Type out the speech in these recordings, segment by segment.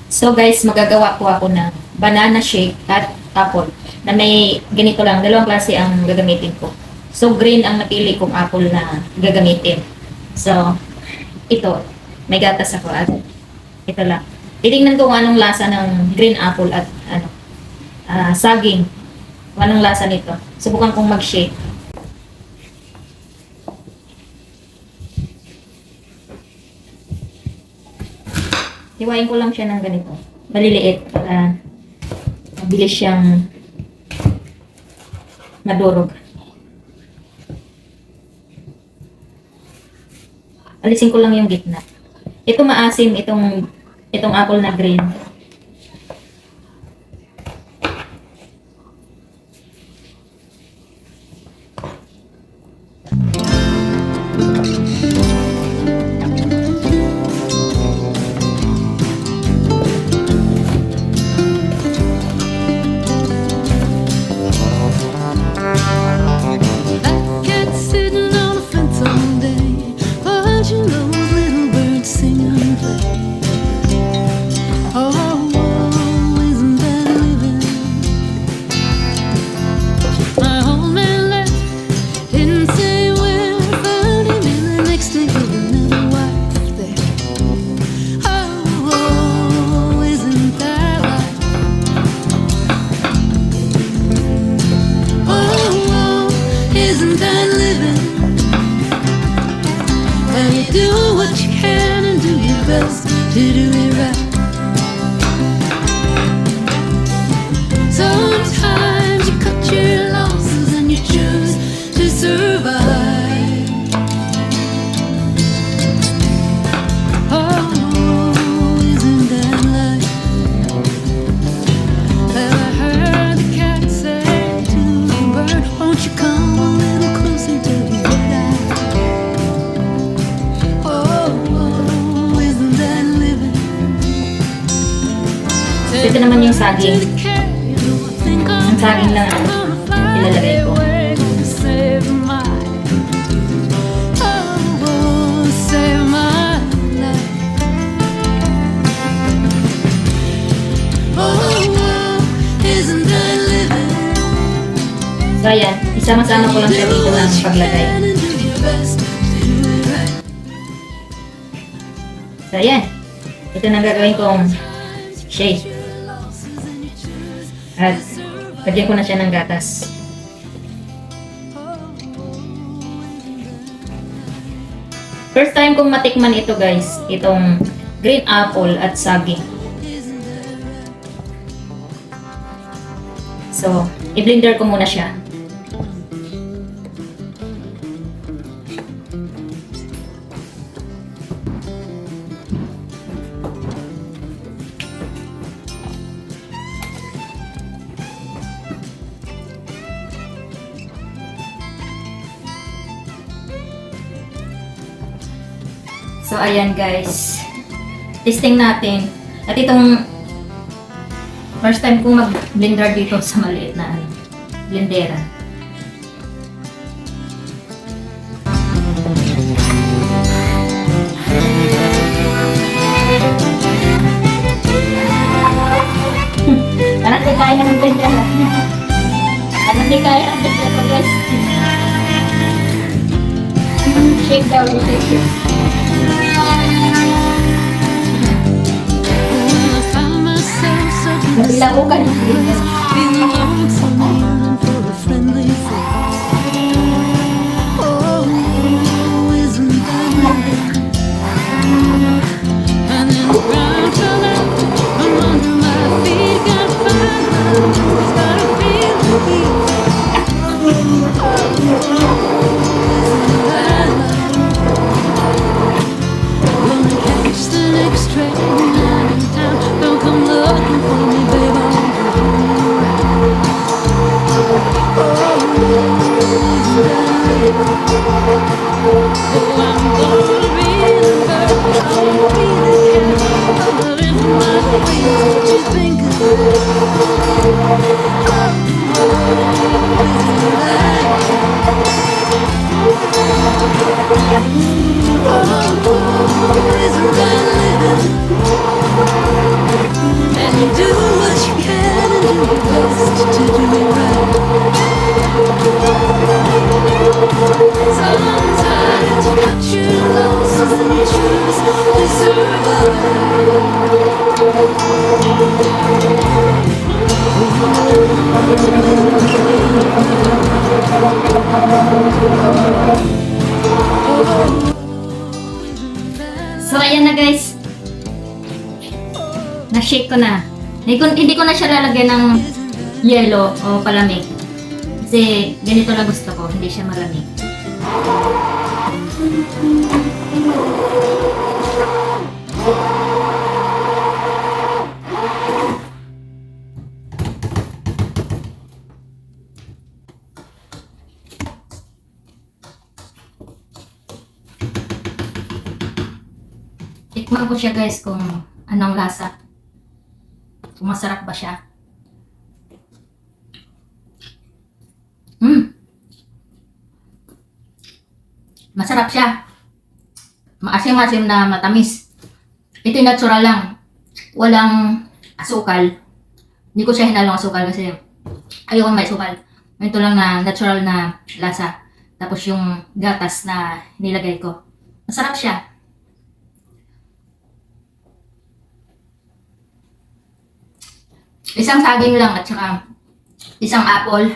So guys, magagawa po ako ng banana shake at apple na may ganito lang, dalawang klase ang gagamitin ko. So green ang napili kong apple na gagamitin. So ito, may gatas ako at ito lang. Titingnan ko kung anong lasa ng green apple at saging. Kung anong lasa nito. Subukan kong mag-shake. Hiwain ko lang siya ng ganito. Maliliit para mabilis siyang madurog. Alisin ko lang yung gitna. Ito maasim, itong apple na green. Do what you can and do your best to do it right. Sometimes you cut your losses and you choose to survive. Oh, isn't that life? Well, I heard the cat say to the bird, won't you come a little closer to the light? Ito naman yung saging. Ang saging lang ilalagay ko. So ayan, isama-sama ko lang siya dito ng paglagay. So ayan, ito na gagawin kong shake. At lagyan ko na siya ng gatas. First time kong matikman ito guys, itong green apple at saging. So, i-blender ko muna siya. So, ayan guys. Testing natin. At itong first time kong mag-blender dito sa maliit na blendera. Anak, di kaya ng blendera. Anak, di kaya ng blendera guys. Shake daw, shake. Nabila ko ka ng your best to do it right. Sometimes you cut your losses and choose to survive. So, ayan na guys. Na-shake ko na. Hindi ko na siya lalagyan ng yelo o palamig. Kasi ganito lang gusto ko, hindi siya malamig. Tikman ko siya guys kung anong lasa. Kung masarap ba siya. Masarap siya. Maasim-asim na matamis. Ito yung natural lang. Walang asukal. Hindi ko siya hinalong asukal kasi ayoko may asukal. Ito lang na natural na lasa. Tapos yung gatas na nilagay ko. Masarap siya. Isang saging lang at saka isang apple.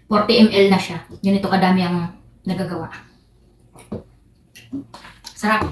40 ml na siya. Ganito kadami ang nagagawa. Sarap.